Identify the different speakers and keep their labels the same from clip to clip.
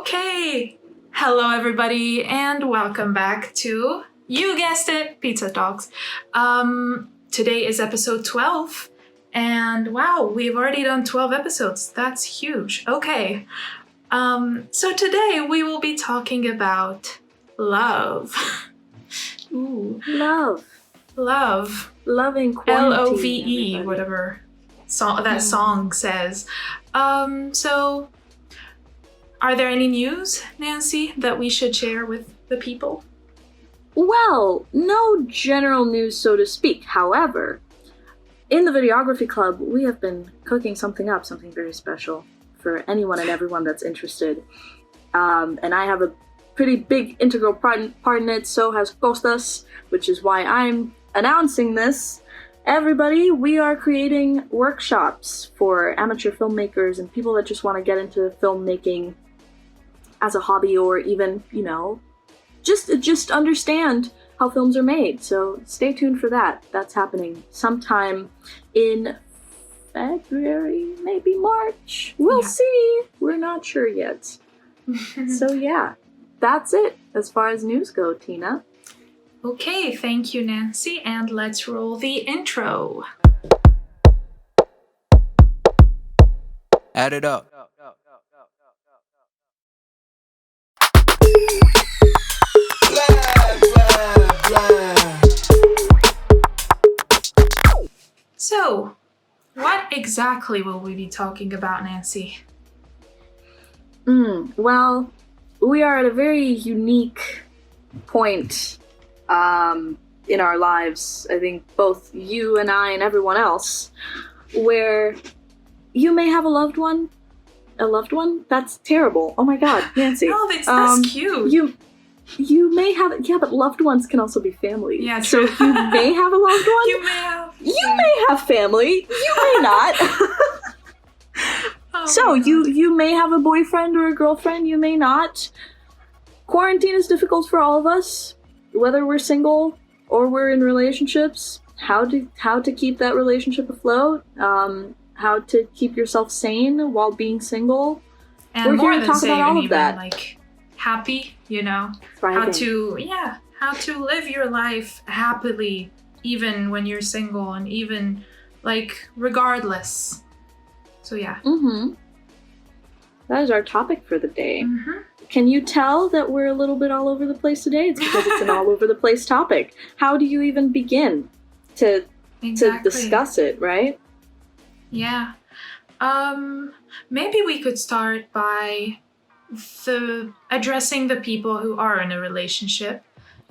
Speaker 1: Okay, hello everybody, and welcome back to, you guessed it, PizzaTalks. Today is episode 12, and wow, we've already done 12 episodes. That's huge. Okay, so today we will be talking about love. Ooh.
Speaker 2: Love. Loving quarantine.
Speaker 1: Love,
Speaker 2: everybody.
Speaker 1: whatever that song says. So, are there any news, Nancy, that we should share with the people?
Speaker 2: Well, no general news, so to speak. However, in the Videography Club, we have been cooking something very special for anyone and everyone that's interested. And I have a pretty big integral part in it, so has Costas, which is why I'm announcing this. Everybody, we are creating workshops for amateur filmmakers and people that just want to get into filmmaking as a hobby, or even, just understand how films are made. So stay tuned for that. That's happening sometime in February, maybe March. We'll see. We're not sure yet. So yeah, that's it as far as news go, Tina.
Speaker 1: Okay, thank you, Nancy, and let's roll the intro.
Speaker 3: Add it up.
Speaker 1: So, what exactly will we be talking about, Nancy?
Speaker 2: Well, we are at a very unique point in our lives, I think both you and I and everyone else, where you may have a loved one. A loved one? That's terrible. Oh my god, Nancy.
Speaker 1: No, that's cute.
Speaker 2: You may have, but loved ones can also be family.
Speaker 1: Yeah, true.
Speaker 2: So you may have a loved one. You may have family. You may not. So you may have a boyfriend or a girlfriend. You may not. Quarantine is difficult for all of us, whether we're single or we're in relationships. How to keep that relationship afloat. How to keep yourself sane while being single.
Speaker 1: And
Speaker 2: we're
Speaker 1: more
Speaker 2: here to
Speaker 1: than
Speaker 2: talk about all of that.
Speaker 1: Like happy,
Speaker 2: Thriving.
Speaker 1: how to live your life happily, even when you're single, and even regardless. So yeah.
Speaker 2: That is our topic for the day.
Speaker 1: Mm-hmm.
Speaker 2: Can you tell that we're a little bit all over the place today? It's because it's an all over the place topic. How do you even begin to discuss it, right?
Speaker 1: Yeah. Maybe we could start by addressing the people who are in a relationship.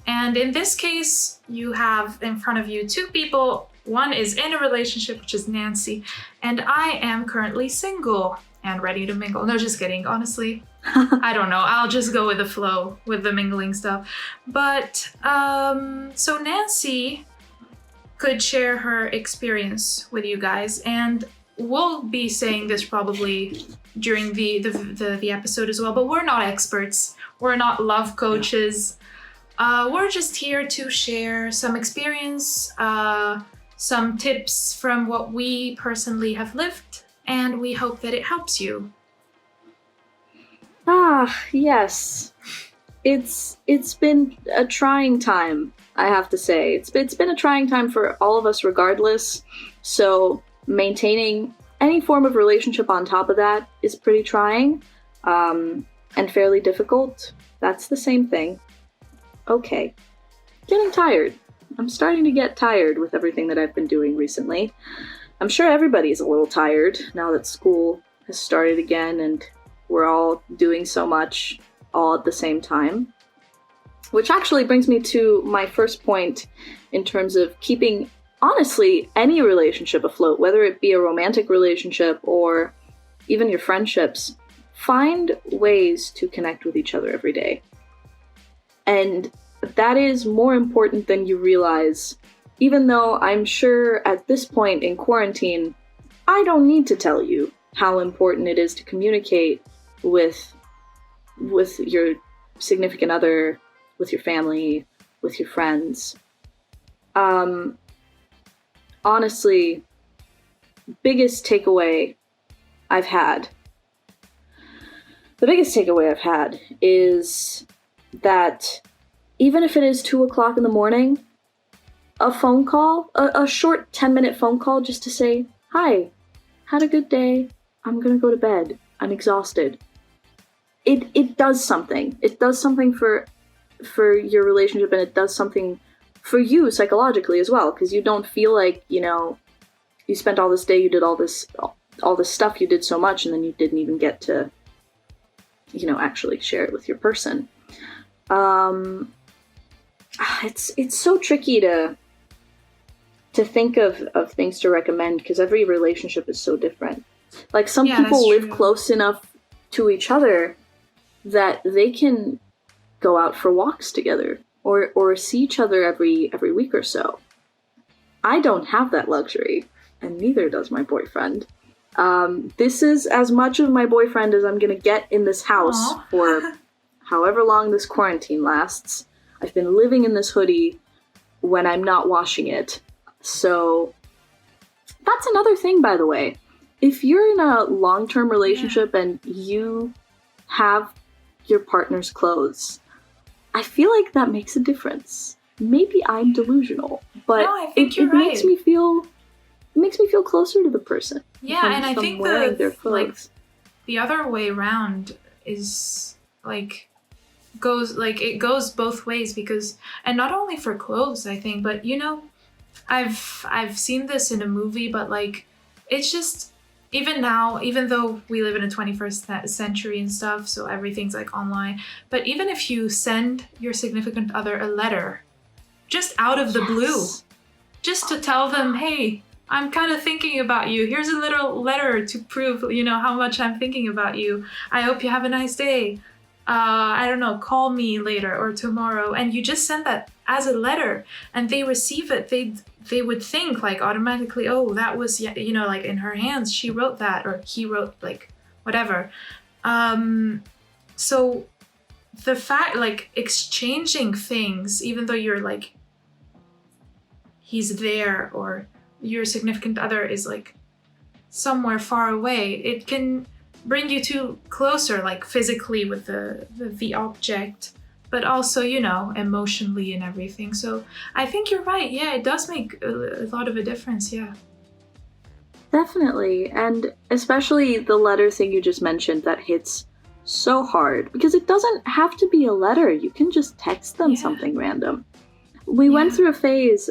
Speaker 1: And in this case, you have in front of you two people. One is in a relationship, which is Nancy, and I am currently single and ready to mingle. No, just kidding. Honestly, I don't know. I'll just go with the flow with the mingling stuff. But so Nancy could share her experience with you guys, and we'll be saying this probably during the episode as well, but we're not experts. We're not love coaches. We're just here to share some experience, some tips from what we personally have lived, and we hope that it helps you.
Speaker 2: Yes. It's been a trying time, I have to say. It's been a trying time for all of us regardless. So maintaining any form of relationship on top of that is pretty trying, and fairly difficult. That's the same thing. Okay. Getting tired. I'm starting to get tired with everything that I've been doing recently. I'm sure everybody's a little tired now that school has started again and we're all doing so much all at the same time. Which actually brings me to my first point in terms of keeping, honestly, any relationship afloat, whether it be a romantic relationship or even your friendships. Find ways to connect with each other every day. And that is more important than you realize, even though I'm sure at this point in quarantine, I don't need to tell you how important it is to communicate with your significant other, with your family, with your friends. Honestly, biggest takeaway I've had the biggest takeaway I've had is that even if it is 2 o'clock in the morning, a phone call, a short 10-minute phone call just to say, hi, had a good day, I'm gonna go to bed, I'm exhausted. It does something. It does something for your relationship, and it does something for you psychologically as well, because you don't feel like, you know, you spent all this day, you did all this stuff, you did so much, and then you didn't even get to, you know, actually share it with your person. It's so tricky to think of things to recommend, because every relationship is so different. Like, some people live close enough to each other that they can go out for walks together or see each other every week or so. I don't have that luxury, and neither does my boyfriend. This is as much of my boyfriend as I'm gonna get in this house for however long this quarantine lasts. I've been living in this hoodie when I'm not washing it. So that's another thing, by the way. If you're in a long-term relationship and you have your partner's clothes, I feel like that makes a difference. Maybe I'm delusional, but it makes me feel closer to the person.
Speaker 1: Yeah, and I think the other way around is it goes both ways, because, and not only for clothes, I think, but you know, I've seen this in a movie, but like, it's just, even now, even though we live in a 21st century and stuff, so everything's like online, but even if you send your significant other a letter, just out of the blue, just to tell them, hey, I'm kind of thinking about you. Here's a little letter to prove, you know, how much I'm thinking about you. I hope you have a nice day. I don't know, call me later or tomorrow. And you just send that as a letter, and they receive it. They would think like automatically, oh, that was, you know, like in her hands, she wrote that, or he wrote, like, whatever. So the fact, like, exchanging things, even though you're like, he's there, or your significant other is like somewhere far away, it can bring you two closer, like physically with the object, but also, you know, emotionally and everything. So I think you're right. Yeah, it does make a lot of a difference. Yeah.
Speaker 2: Definitely. And especially the letter thing you just mentioned, that hits so hard, because it doesn't have to be a letter. You can just text them something random. We went through a phase,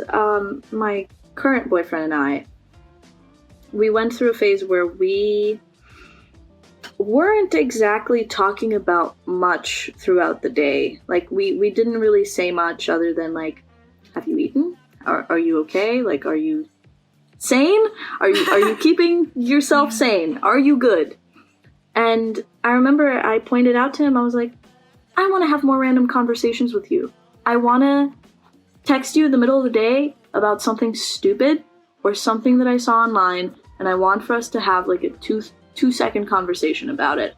Speaker 2: my current boyfriend and I, we went through a phase where we weren't exactly talking about much throughout the day. Like, we didn't really say much other than, like, have you eaten? Are you okay? Like, are you sane? Are you keeping yourself sane? Are you good? And I remember I pointed out to him, I was like, I want to have more random conversations with you. I want to text you in the middle of the day about something stupid or something that I saw online, and I want for us to have like a two-second conversation about it.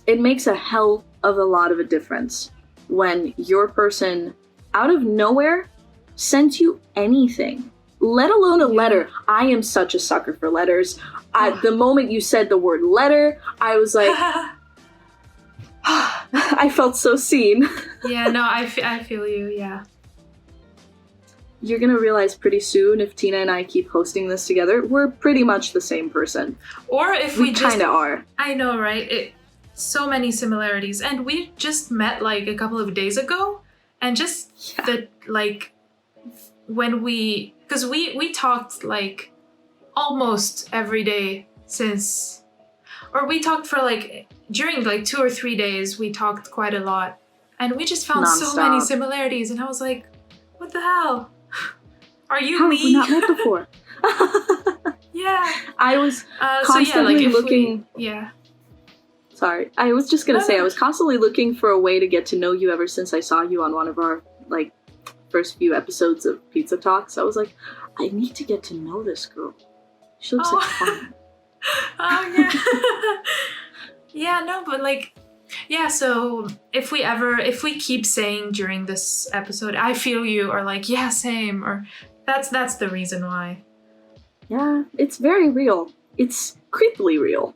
Speaker 2: It makes a hell of a lot of a difference when your person, out of nowhere, sends you anything, let alone a letter. I am such a sucker for letters. The moment you said the word letter, I was like, I felt so seen.
Speaker 1: Yeah, no, I feel you, yeah.
Speaker 2: You're gonna realize pretty soon, if Tina and I keep hosting this together, we're pretty much the same person.
Speaker 1: Or if we just
Speaker 2: kinda are.
Speaker 1: I know, right? So many similarities. And we just met like a couple of days ago, and just when because we talked like almost every day since, or we talked for like, during like 2 or 3 days, we talked quite a lot. And we just found so many similarities, and I was like, what the hell? Are you me?
Speaker 2: How have we not met before?
Speaker 1: Yeah.
Speaker 2: I was constantly looking... Sorry. I was just going to say, I was constantly looking for a way to get to know you ever since I saw you on one of our, like, first few episodes of PizzaTalks. I was like, I need to get to know this girl. She looks like fun.
Speaker 1: Oh, yeah. Yeah, no, but like... Yeah, so if we keep saying during this episode, I feel you, or like, yeah, same, or that's the reason why.
Speaker 2: Yeah, it's very real. It's creepily real.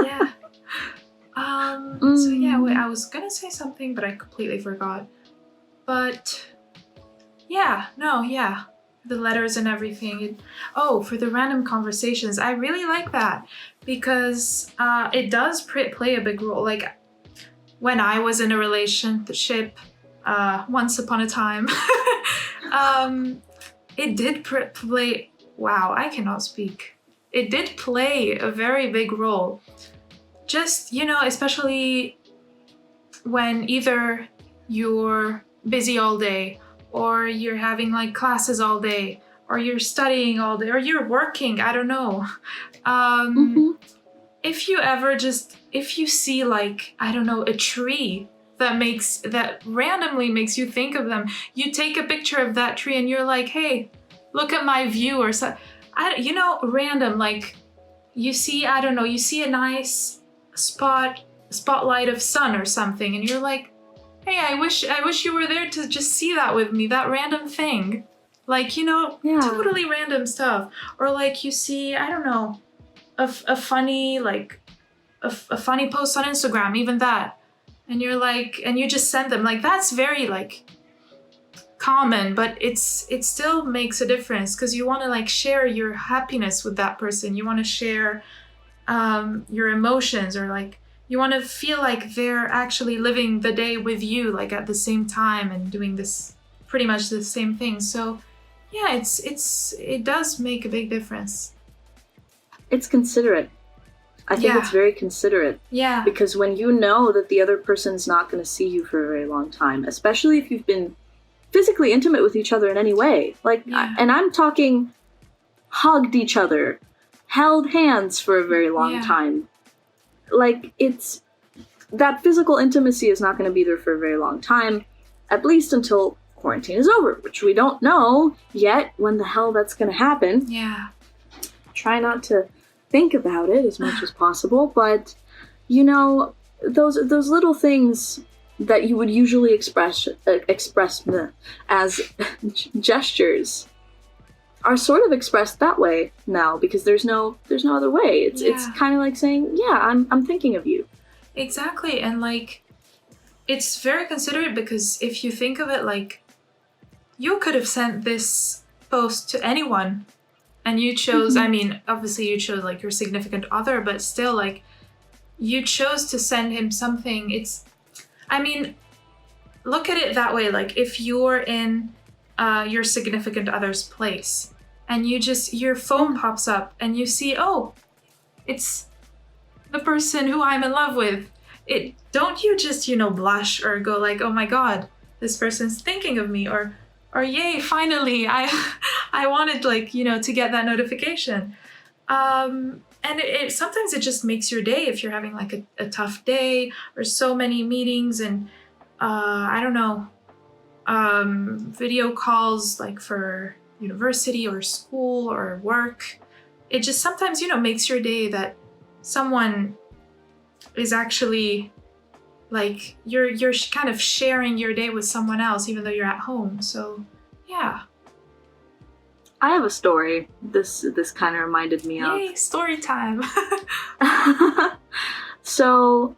Speaker 1: Yeah. was gonna say something, but I completely forgot. But yeah, no, yeah. The letters and everything. For the random conversations, I really like that because it does play a big role. Like when I was in a relationship once upon a time, it did play. Wow, I cannot speak. It did play a very big role. Just, especially when either you're busy all day, or you're having like classes all day, or you're studying all day, or you're working, I don't know. If you see like, I don't know, a tree that randomly makes you think of them, you take a picture of that tree and you're like, hey, look at my view, or so, random, like you see, I don't know, you see a nice spotlight of sun or something, and you're like, hey, I wish you were there to just see that with me, that random thing. Like, totally random stuff. Or like you see, I don't know, a funny, like, a funny post on Instagram, even that. And you're like, and you just send them. Like, that's very, like, common, but it still makes a difference because you want to, like, share your happiness with that person. You want to share your emotions, or, like, you want to feel like they're actually living the day with you, like at the same time, and doing this pretty much the same thing. So yeah, it does make a big difference.
Speaker 2: It's considerate. I think it's very considerate.
Speaker 1: Yeah.
Speaker 2: Because when you know that the other person's not going to see you for a very long time, especially if you've been physically intimate with each other in any way, like, and I'm talking hugged each other, held hands for a very long time. Like, it's that physical intimacy is not going to be there for a very long time, at least until quarantine is over, which we don't know yet when the hell that's going to happen.
Speaker 1: Yeah.
Speaker 2: Try not to think about it as much as possible, but those little things that you would usually express as gestures are sort of expressed that way now, because there's no other way. It's kind of like saying, I'm thinking of you.
Speaker 1: Exactly. And like, it's very considerate, because if you think of it, like, you could have sent this post to anyone, and you chose, I mean, obviously you chose like your significant other, but still, like, you chose to send him something. Look at it that way. Like, if you're in your significant other's place, and your phone pops up and you see, oh, it's the person who I'm in love with. Don't you just, blush or go like, oh my God, this person's thinking of me, or yay, finally, I wanted, like, to get that notification. And sometimes it just makes your day if you're having like a tough day, or so many meetings, and I don't know, video calls, like for university or school or work. It just sometimes, makes your day that someone is actually, like, you're kind of sharing your day with someone else, even though you're at home. So yeah.
Speaker 2: I have a story this kind of reminded me of.
Speaker 1: Yay, story time.
Speaker 2: So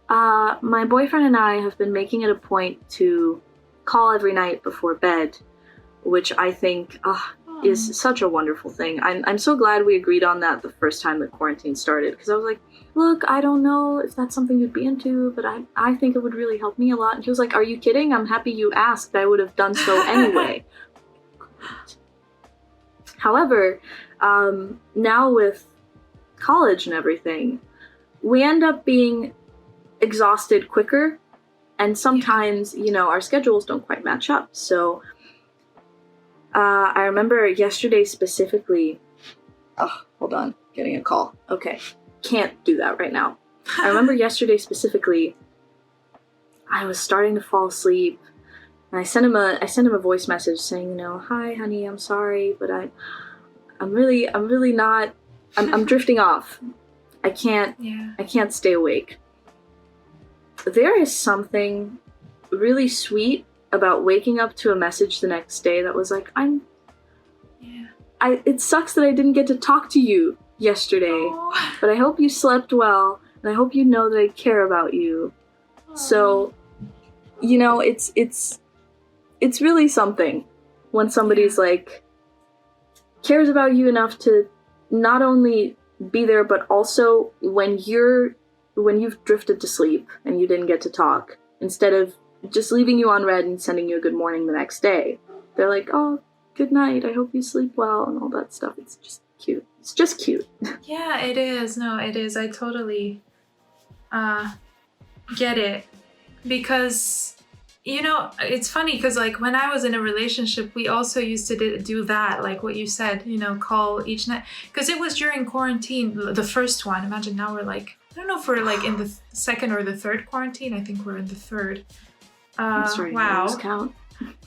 Speaker 2: my boyfriend and I have been making it a point to call every night before bed, which I think is such a wonderful thing. I'm so glad we agreed on that the first time that quarantine started, because I was like, look, I don't know if that's something you'd be into, but I think it would really help me a lot. And he was like, are you kidding? I'm happy you asked. I would have done so anyway. However, now with college and everything, we end up being exhausted quicker, and sometimes, our schedules don't quite match up. So I remember yesterday specifically, hold on, getting a call. Okay, can't do that right now. I remember yesterday specifically, I was starting to fall asleep, and I sent him a voice message saying, hi honey, I'm sorry, but I'm really not, I'm drifting off. I can't stay awake. There is something really sweet about waking up to a message the next day that was like, it sucks that I didn't get to talk to you yesterday, but I hope you slept well, and I hope you know that I care about you. So, it's really something when somebody's like cares about you enough to not only be there, but also when you've drifted to sleep and you didn't get to talk, instead of just leaving you on red and sending you a good morning the next day, they're like, oh, good night, I hope you sleep well, and all that stuff. It's just cute. It's just cute.
Speaker 1: Yeah, it is. No, it is. I totally get it. Because, it's funny because, like, when I was in a relationship, we also used to do that, like what you said, call each night. Because it was during quarantine, the first one. Imagine now we're like, I don't know if we're like in the second or the third quarantine. I think we're in the third. Wow.
Speaker 2: Count.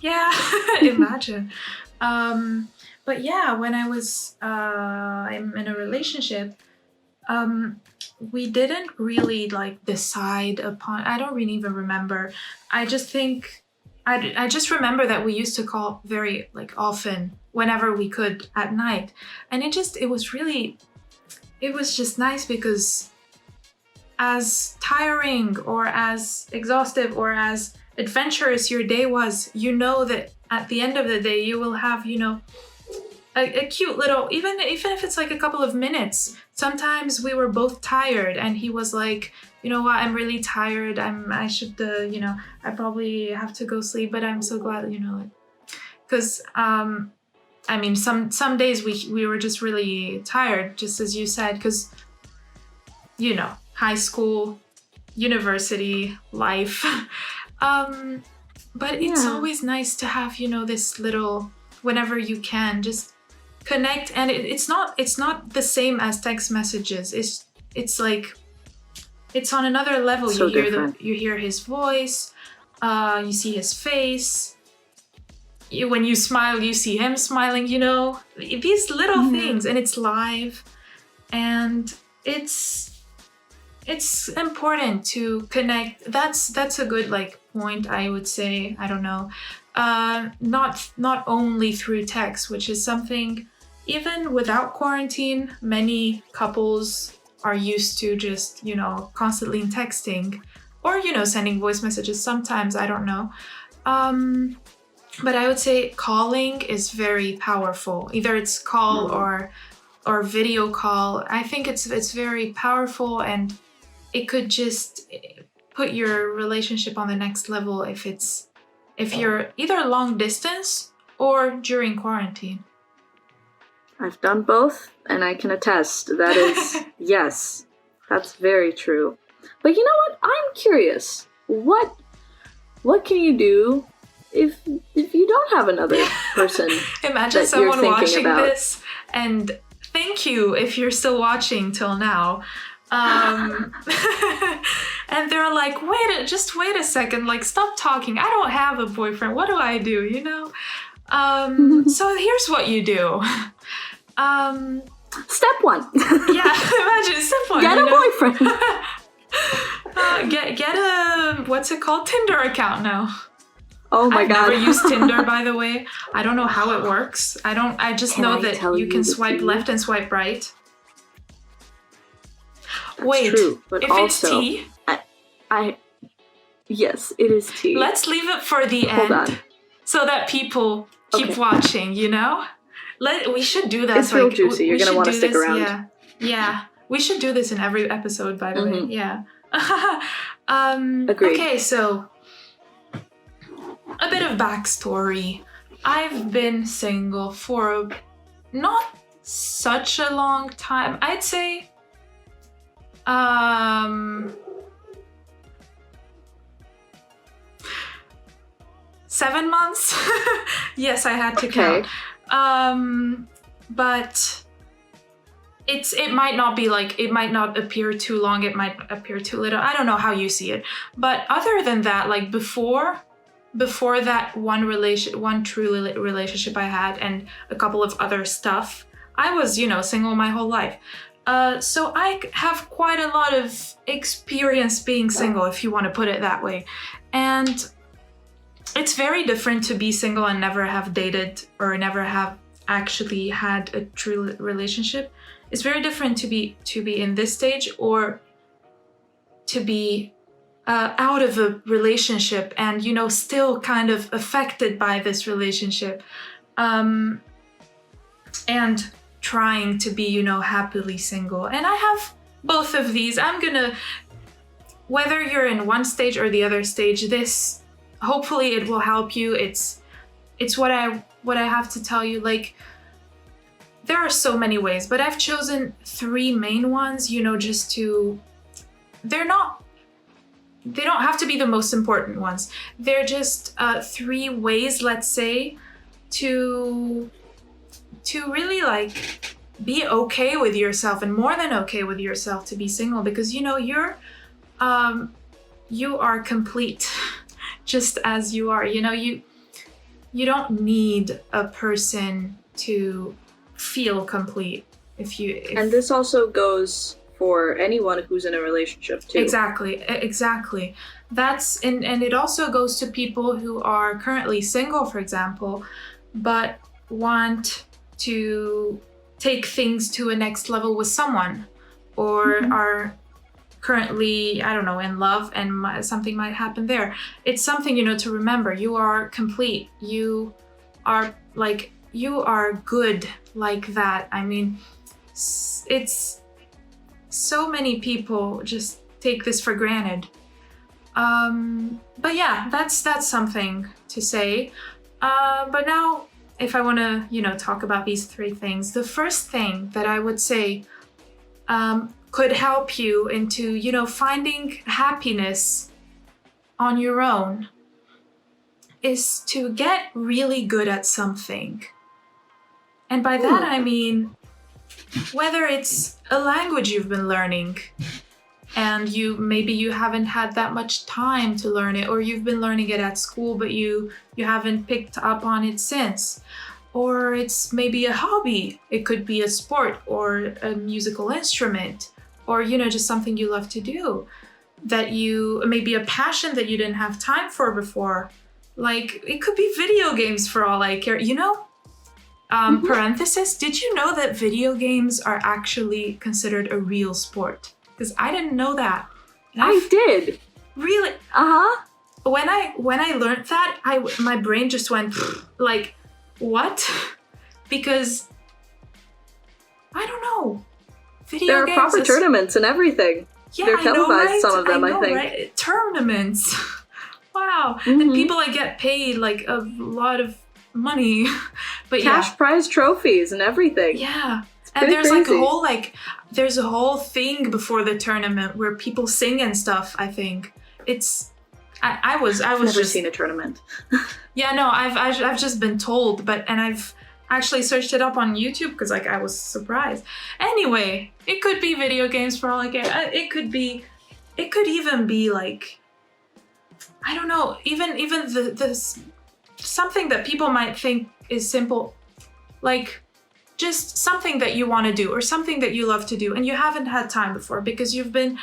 Speaker 1: Yeah, imagine. But yeah, when I was I'm in a relationship, we didn't really like decide upon. I don't really even remember. I just think I just remember that we used to call very like often whenever we could at night, and it was just nice because as tiring or as exhaustive or as adventurous your day was, that at the end of the day you will have a cute little, even if it's like a couple of minutes. Sometimes we were both tired and he was like, you know what, I'm really tired, I should I probably have to go sleep, but I'm so glad, because I mean some days we were just really tired, just as you said, because high school, university life. But it's always nice to have this little, whenever you can, just connect. And it's not the same as text messages. It's like it's on another level.
Speaker 2: So
Speaker 1: you hear his voice, you see his face. When you smile, you see him smiling. These little things, and it's live, and it's important to connect. That's a good point, I would say. I don't know. Not only through text, which is something even without quarantine, many couples are used to just, constantly texting or, sending voice messages sometimes, I don't know. But I would say calling is very powerful. Either it's call or video call. I think it's very powerful, and it could just put your relationship on the next level if you're either long distance or during quarantine.
Speaker 2: I've done both, and I can attest. That is, yes, that's very true. But you know what? I'm curious. What can you do if you don't have another person?
Speaker 1: Imagine someone watching this, and thank you if you're still watching till now. And they're like, wait a second, like, stop talking. I don't have a boyfriend. What do I do? So here's what you do.
Speaker 2: Step one.
Speaker 1: Yeah, imagine step one.
Speaker 2: Get a boyfriend.
Speaker 1: Get a, what's it called? Tinder account now.
Speaker 2: Oh my God.
Speaker 1: I've never used Tinder, by the way. I don't know how it works. I just know that you can swipe left and swipe right.
Speaker 2: That's
Speaker 1: Wait,
Speaker 2: true, but
Speaker 1: if
Speaker 2: also,
Speaker 1: it's tea,
Speaker 2: yes, it is tea.
Speaker 1: let's leave it for the
Speaker 2: Hold
Speaker 1: end
Speaker 2: on.
Speaker 1: so that people keep watching, we should do that.
Speaker 2: It's real juicy. You're going to want to stick around.
Speaker 1: Yeah. We should do this in every episode, by the way. Yeah.
Speaker 2: Agreed.
Speaker 1: Okay, so a bit of backstory. I've been single for not such a long time. I'd say 7 months. Yes, I had to count. But it might not be it might not appear too long, it might appear too little. I don't know how you see it. But other than that, before that one true relationship I had and a couple of other stuff, I was, single my whole life. So I have quite a lot of experience being single, if you want to put it that way. And it's very different to be single and never have dated or never have actually had a true relationship. It's very different to be in this stage or to be out of a relationship and, you know, still kind of affected by this relationship, and trying to be, you know, happily single. And I have both of these. Whether you're in one stage or the other stage, this, hopefully it will help you. It's what I have to tell you. Like, there are so many ways, but I've chosen 3 main ones, you know, just to, they don't have to be the most important ones. They're just 3 ways, let's say, to really like be okay with yourself, and more than okay with yourself, to be single, because, you know, you are complete just as you are. You know, you don't need a person to feel complete.
Speaker 2: And this also goes for anyone who's in a relationship too.
Speaker 1: Exactly. That's and it also goes to people who are currently single, for example, but want to take things to a next level with someone, or are currently, I don't know, in love, and something might happen there. It's something, you know, to remember. You are complete. You are good like that. I mean, it's so many people just take this for granted. But yeah, that's something to say. But now, if I want to, you know, talk about these 3 things, the first thing that I would say could help you into, you know, finding happiness on your own is to get really good at something. And by that, I mean, whether it's a language you've been learning and maybe you haven't had that much time to learn it, or you've been learning it at school, but you haven't picked up on it since. Or it's maybe a hobby. It could be a sport or a musical instrument, or, you know, just something you love to do, that maybe a passion that you didn't have time for before. Like, it could be video games for all I care, you know? Parenthesis, did you know that video games are actually considered a real sport? Because I didn't know that.
Speaker 2: I did.
Speaker 1: Really?
Speaker 2: Uh-huh.
Speaker 1: When I learned that, my brain just went like, what? Because I don't know.
Speaker 2: There are proper tournaments and everything.
Speaker 1: Yeah,
Speaker 2: they're televised,
Speaker 1: right?
Speaker 2: some of them, I think.
Speaker 1: Right? Tournaments. Wow. And people get paid like a lot of money. But
Speaker 2: cash prize trophies and everything.
Speaker 1: Yeah. And there's crazy. There's a whole thing before the tournament where people sing and stuff, I think. I've never
Speaker 2: seen a tournament.
Speaker 1: Yeah, no, I've just been told, and I've actually searched it up on YouTube because I was surprised. Anyway, it could be video games for all I care. It could even be like, I don't know, even the something that people might think is simple, like just something that you want to do or something that you love to do and you haven't had time before because you've been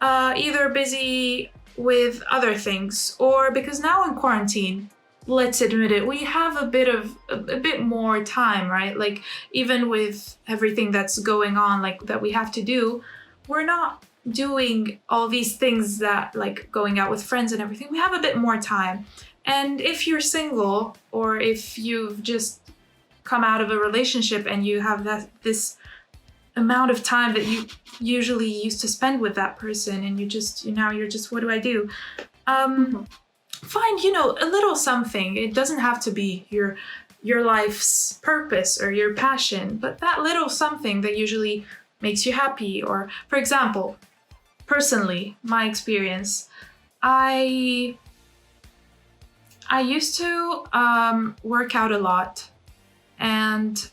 Speaker 1: either busy with other things or because now in quarantine, let's admit it, we have a bit more time, right? Like even with everything that's going on, like that we have to do, we're not doing all these things that like going out with friends and everything. We have a bit more time. And if you're single or if you've just come out of a relationship and you have this amount of time that you usually used to spend with that person and you're just what do I do? Find, a little something. It doesn't have to be your life's purpose or your passion, but that little something that usually makes you happy. Or for example, personally, my experience, I used to work out a lot. And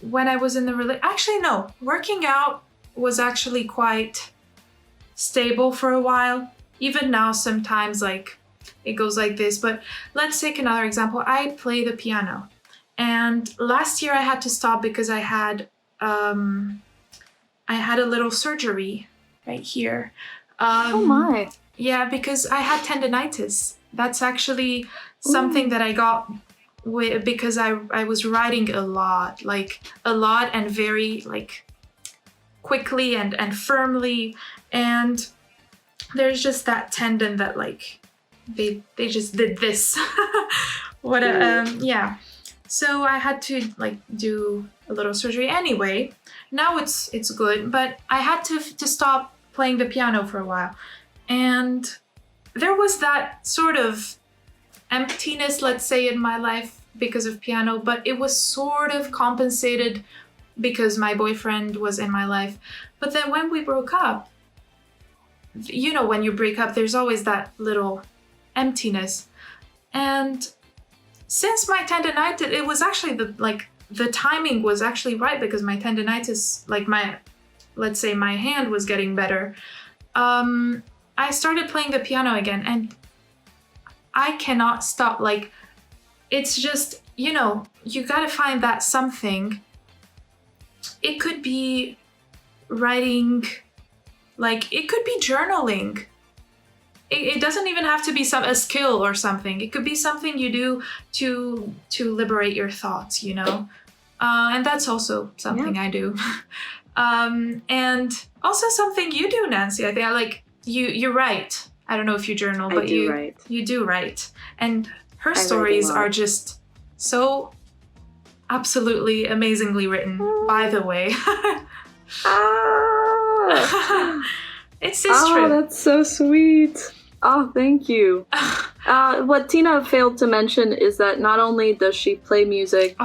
Speaker 1: when I was in the working out was actually quite stable for a while. Even now, sometimes like it goes like this, but let's take another example. I play the piano and last year I had to stop because I had a little surgery right here.
Speaker 2: Oh my.
Speaker 1: Yeah, because I had tendonitis. That's actually something that I got because I was writing a lot and very like quickly and firmly. And there's just that tendon that like they just did this. Yeah. So I had to like do a little surgery anyway. Now it's good, but I had to stop playing the piano for a while. And there was that sort of emptiness, let's say, in my life because of piano, but it was sort of compensated because my boyfriend was in my life. But then when we broke up, you know, when you break up, there's always that little emptiness. And since my tendonitis, it was actually the timing was actually right because my tendonitis, like let's say my hand was getting better. I started playing the piano again and I cannot stop. Like, it's just, you know, you gotta find that something. It could be writing, like it could be journaling. It doesn't even have to be a skill or something. It could be something you do to liberate your thoughts, you know? And that's also something I do. And also something you do, Nansy. I think you write. I don't know if you journal, but you do write. And her stories are just so absolutely amazingly written, by the way. It's true.
Speaker 2: Oh, that's so sweet. Oh, thank you. What Tina failed to mention is that not only does she play music,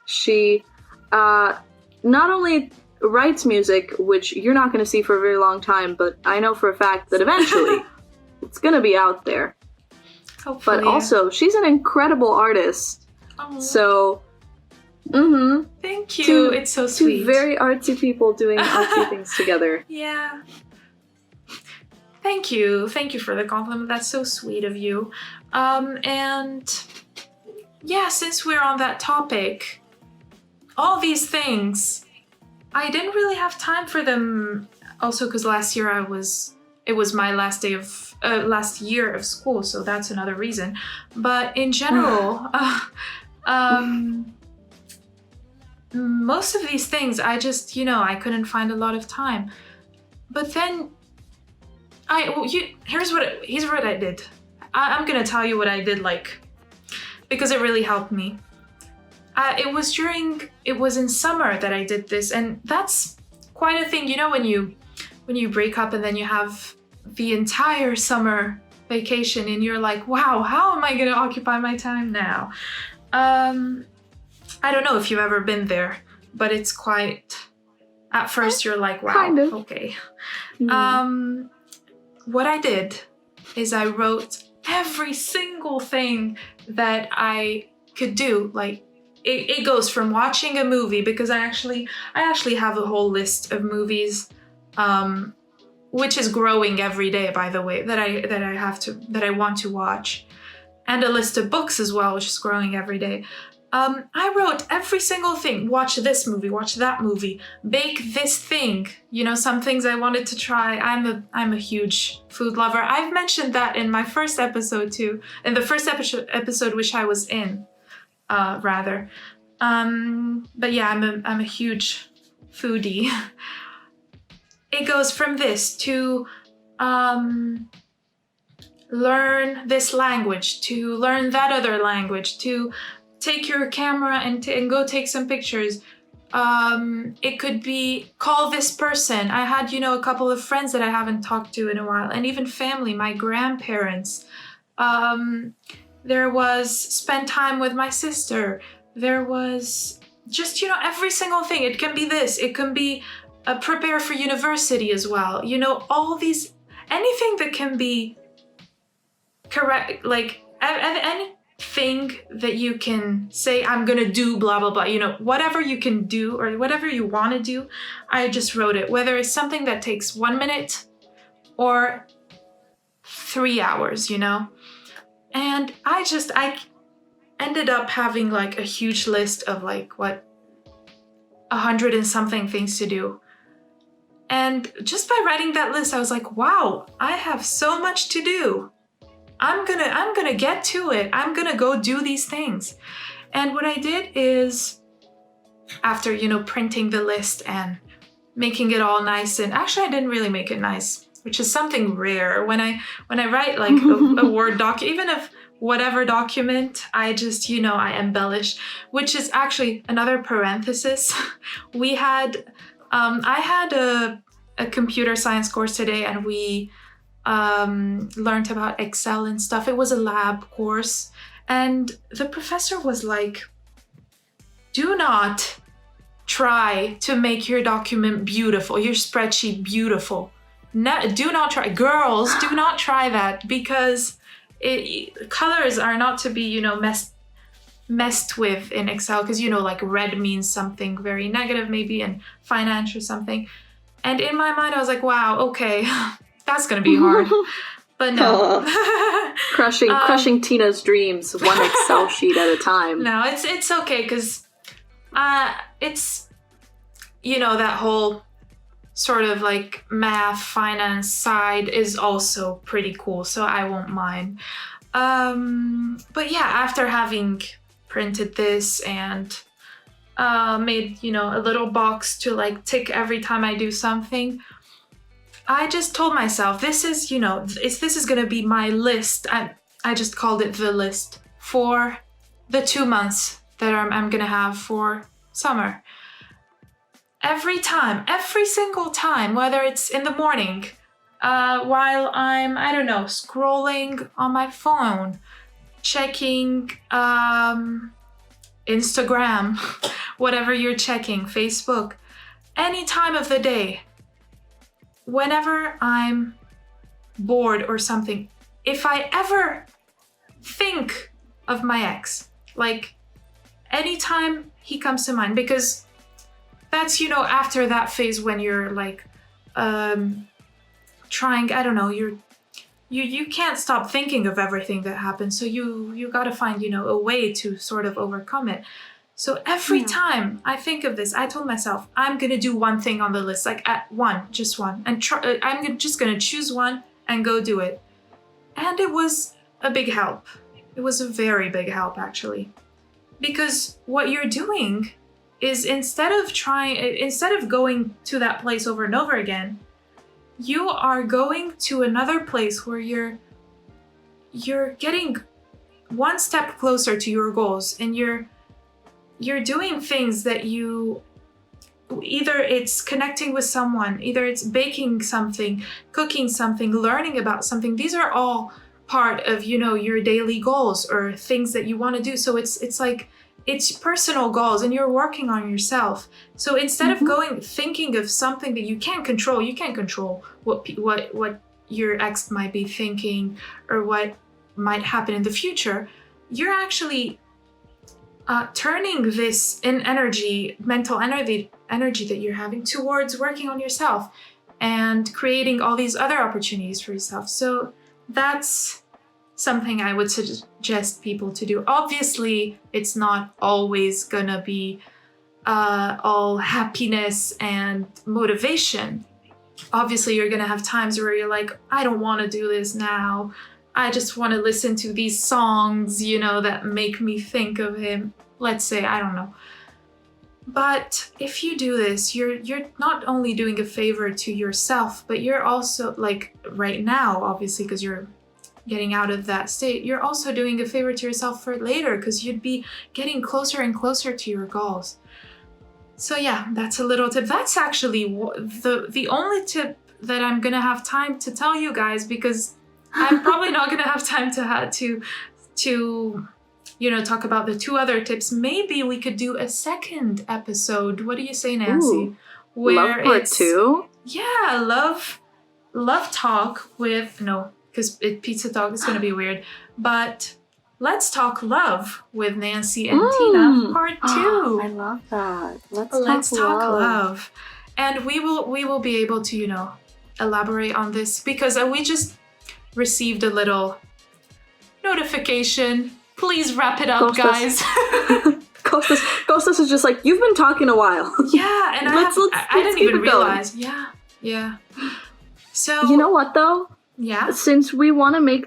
Speaker 2: she not only writes music, which you're not going to see for a very long time, but I know for a fact that eventually it's going to be out there.
Speaker 1: Hopefully.
Speaker 2: But also, she's an incredible artist.
Speaker 1: Oh.
Speaker 2: So,
Speaker 1: thank you. It's so sweet.
Speaker 2: Two very artsy people doing artsy things together.
Speaker 1: Yeah. Thank you. Thank you for the compliment. That's so sweet of you. And yeah, since we're on that topic, all these things, I didn't really have time for them. Also, because last year it was my last year of school, so that's another reason. But in general, most of these things, I just, you know, I couldn't find a lot of time. But then, here's what I did. I'm gonna tell you what I did, like, because it really helped me. It was in summer that I did this, and that's quite a thing. You know, when you break up and then you have the entire summer vacation and you're like, wow, how am I gonna occupy my time now? I don't know if you've ever been there, but it's quite, at first you're like, wow,
Speaker 2: kind of.
Speaker 1: Okay. What I did is I wrote every single thing that I could do. Like, it goes from watching a movie, because I actually have a whole list of movies, which is growing every day, by the way, that I want to watch, and a list of books as well, which is growing every day. I wrote every single thing. Watch this movie, watch that movie, bake this thing. You know, some things I wanted to try. I'm a huge food lover. I've mentioned that in my first episode too, in the first episode which I was in, rather. But yeah, I'm a huge foodie. It goes from this to learn this language, to learn that other language, to take your camera and go take some pictures. It could be call this person. I had, you know, a couple of friends that I haven't talked to in a while, and even family, my grandparents. There was spend time with my sister. There was just, you know, every single thing. It can be this. It can be prepare for university as well. You know, all these, anything that can be correct, like anything that you can say, I'm gonna do blah, blah, blah, you know, whatever you can do or whatever you wanna do, I just wrote it. Whether it's something that takes 1 minute or 3 hours, you know? And I ended up having like a huge list of like, 100 and something things to do. And just by writing that list, I was like, wow, I have so much to do. I'm gonna get to it. I'm gonna go do these things. And what I did is, after, you know, printing the list and making it all nice, and actually I didn't really make it nice. which is something rare. When I write like a Word doc, even if whatever document, I just, I embellish, which is actually another parenthesis. I had a computer science course today, and we learned about Excel and stuff. It was a lab course, and the professor was like, do not try to make your document beautiful, your spreadsheet beautiful. No, do not try. Girls, do not try that, because colors are not to be, messed with in Excel, because, like red means something very negative maybe, and finance or something. And in my mind, I was like, wow, okay, that's going to be hard. But no.
Speaker 2: Crushing Tina's dreams, one Excel sheet at a time.
Speaker 1: No, it's okay, because it's, that whole sort of like math, finance side is also pretty cool, so I won't mind. But yeah, after having printed this and made, a little box to like tick every time I do something, I just told myself, this is, this is gonna be my list. I just called it the list for the 2 months that I'm gonna have for summer. Every single time, whether it's in the morning, while I'm, scrolling on my phone, checking Instagram, whatever you're checking, Facebook, any time of the day, whenever I'm bored or something, if I ever think of my ex, like anytime he comes to mind, because that's, after that phase when you're like trying, you can't stop thinking of everything that happened, so you got to find, a way to sort of overcome it. So every time I think of this, I told myself, I'm gonna do one thing on the list, like just one, and just gonna choose one and go do it. And it was a big help. It was a very big help, actually, because what you're doing is instead of going to that place over and over again, you are going to another place where you're getting one step closer to your goals, and you're doing things that either it's connecting with someone, either it's baking something, cooking something, learning about something. These are all part of, your daily goals or things that you want to do. So it's like, it's personal goals, and you're working on yourself. So instead of thinking of something that you can't control what your ex might be thinking or what might happen in the future, you're actually turning this mental energy that you're having towards working on yourself and creating all these other opportunities for yourself. So that's something I would suggest people to do. Obviously, it's not always gonna be all happiness and motivation. Obviously, you're gonna have times where you're like, I don't want to do this now. I just want to listen to these songs, that make me think of him. Let's say, I don't know. But if you do this, you're not only doing a favor to yourself, but you're also, like right now, obviously, because you're getting out of that state, you're also doing a favor to yourself for later, because you'd be getting closer and closer to your goals. So yeah, that's a little tip. That's actually the only tip that I'm gonna have time to tell you guys, because I'm probably not gonna have time to talk about the 2 other tips. Maybe we could do a second episode. What do you say, Nancy?
Speaker 2: Ooh, love part 2?
Speaker 1: Yeah, love talk with, no, because PizzaTalks is gonna be weird, but let's talk love with Nancy and Tina, part 2.
Speaker 2: Oh, I love that. Let's talk
Speaker 1: love. And we will be able to, elaborate on this, because we just received a little notification. Please wrap it up, guys.
Speaker 2: Costas is just like, you've been talking a while.
Speaker 1: Yeah, and I didn't even realize. Yeah. So
Speaker 2: you know what though?
Speaker 1: Yeah.
Speaker 2: Since we want to make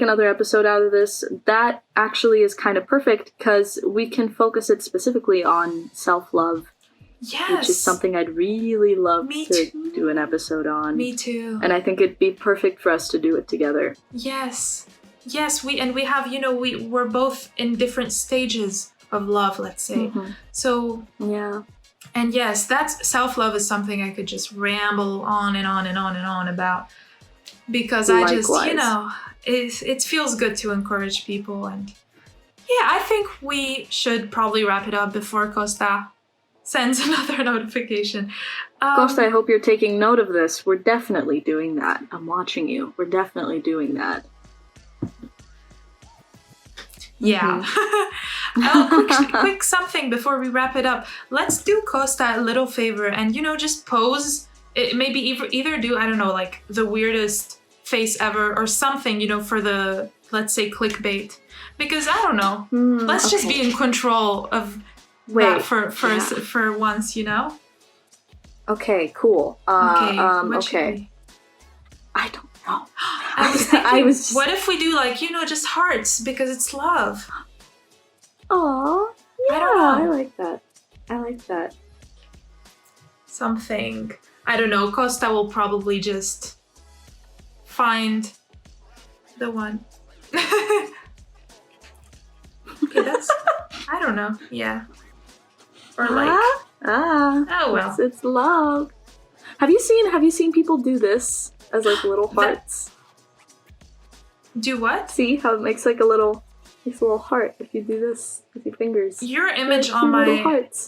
Speaker 2: another episode out of this, that actually is kind of perfect, because we can focus it specifically on self-love
Speaker 1: Yes.
Speaker 2: which is something I'd really love
Speaker 1: Me
Speaker 2: to
Speaker 1: too.
Speaker 2: do an episode on.
Speaker 1: Me too.
Speaker 2: And I think it'd be perfect for us to do it together.
Speaker 1: Yes. Yes, we have, we're both in different stages of love, let's say.
Speaker 2: Mhm.
Speaker 1: So,
Speaker 2: Yeah.
Speaker 1: and yes, that's self-love is something I could just ramble on and on and on and on about. Because I just,
Speaker 2: Likewise.
Speaker 1: it feels good to encourage people. And yeah, I think we should probably wrap it up before Costa sends another notification.
Speaker 2: Costa, I hope you're taking note of this. We're definitely doing that. I'm watching you. We're definitely doing that.
Speaker 1: Yeah. Quick something before we wrap it up. Let's do Costa a little favor and, just pose. Maybe either do, I don't know, like the weirdest face ever or something, for the, let's say, clickbait. Because I don't know. Let's just be in control of that for once,
Speaker 2: Okay, cool.
Speaker 1: Okay.
Speaker 2: I don't know.
Speaker 1: I was thinking, what if we do just hearts because it's love?
Speaker 2: Aw, yeah,
Speaker 1: I don't know.
Speaker 2: I like that.
Speaker 1: Something. I don't know. Costa will probably just find the one. Okay, that's. I don't know. Yeah. Or oh well.
Speaker 2: It's love. Have you seen people do this as like little hearts?
Speaker 1: Do what?
Speaker 2: See how it makes like a little heart if you do this with your fingers.
Speaker 1: Your image on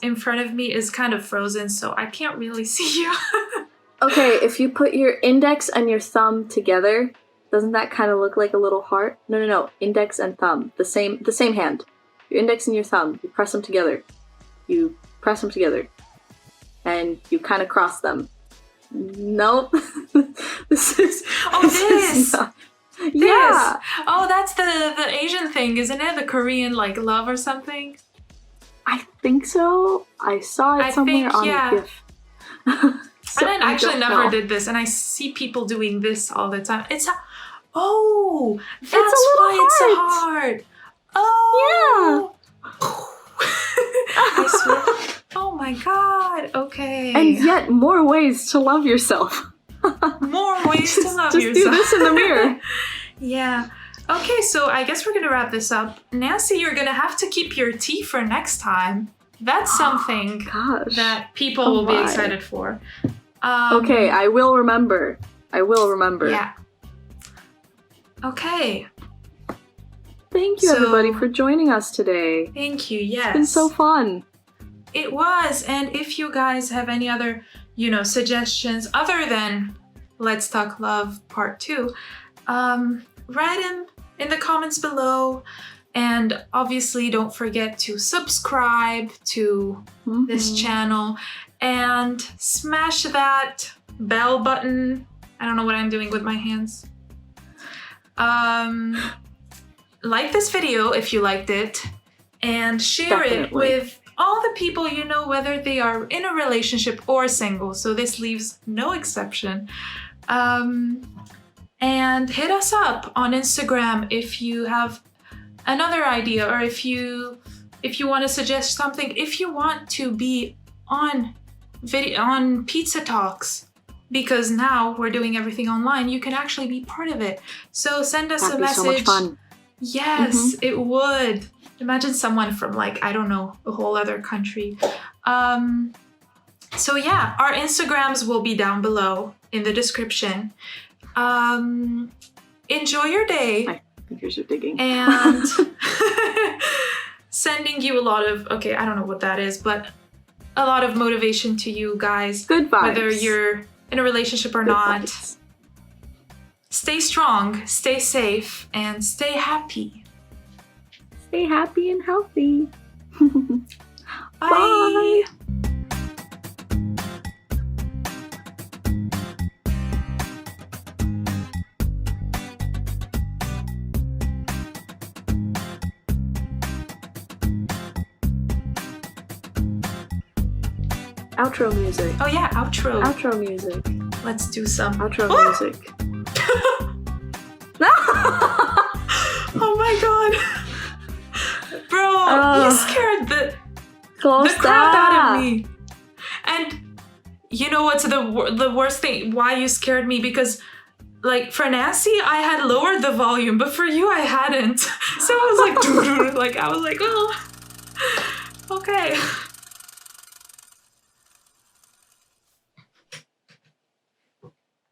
Speaker 1: in front of me is kind of frozen, so I can't really see you.
Speaker 2: Okay, if you put your index and your thumb together, doesn't that kind of look like a little heart? No. Index and thumb, the same hand. Your index and your thumb, you press them together. And you kind of cross them. Nope. This is.
Speaker 1: Oh, this.
Speaker 2: Yeah.
Speaker 1: Oh, that's the Asian thing, isn't it? The Korean love or something.
Speaker 2: I think so. I saw it somewhere on a GIF.
Speaker 1: So I actually never did this, and I see people doing this all the time. That's why it's a heart. Oh. Yeah. I swear. Oh my god. Okay.
Speaker 2: And yet more ways to love yourself.
Speaker 1: More ways to love yourself.
Speaker 2: Just do this in the mirror.
Speaker 1: Yeah. Okay, so I guess we're gonna wrap this up. Nancy, you're gonna have to keep your tea for next time. That's something that people will be excited for.
Speaker 2: Okay, I will remember.
Speaker 1: Yeah. Okay.
Speaker 2: Thank you, everybody, for joining us today.
Speaker 1: Thank you, yes.
Speaker 2: It's been so fun.
Speaker 1: It was, and if you guys have any other, suggestions other than Let's Talk Love Part 2, write them in the comments below. And obviously, don't forget to subscribe to this channel and smash that bell button. I don't know what I'm doing with my hands. Like this video if you liked it, and share it with all the people you know, whether they are in a relationship or single. So this leaves no exception. And hit us up on Instagram if you have another idea, or if you want to suggest something, if you want to be on PizzaTalks, because now we're doing everything online, you can actually be part of it. So send us a message.
Speaker 2: So much fun.
Speaker 1: Yes, it would. Imagine someone from I don't know, a whole other country. So yeah, our Instagrams will be down below in the description. Enjoy your day.
Speaker 2: My fingers are digging.
Speaker 1: And sending you a lot of, I don't know what that is, but a lot of motivation to you guys.
Speaker 2: Good vibes.
Speaker 1: Whether you're in a relationship or not. Vibes. Stay strong, stay safe, and stay happy.
Speaker 2: Stay happy and healthy.
Speaker 1: Bye.
Speaker 2: Bye. Outro music.
Speaker 1: Oh yeah, outro.
Speaker 2: Outro music.
Speaker 1: Let's do some
Speaker 2: outro music.
Speaker 1: Oh my god. Bro, you scared the crap out of me. you know what's the worst thing? Why you scared me? Because like for Nancy, I had lowered the volume, but for you, I hadn't. So I was like, like I was like, oh, okay.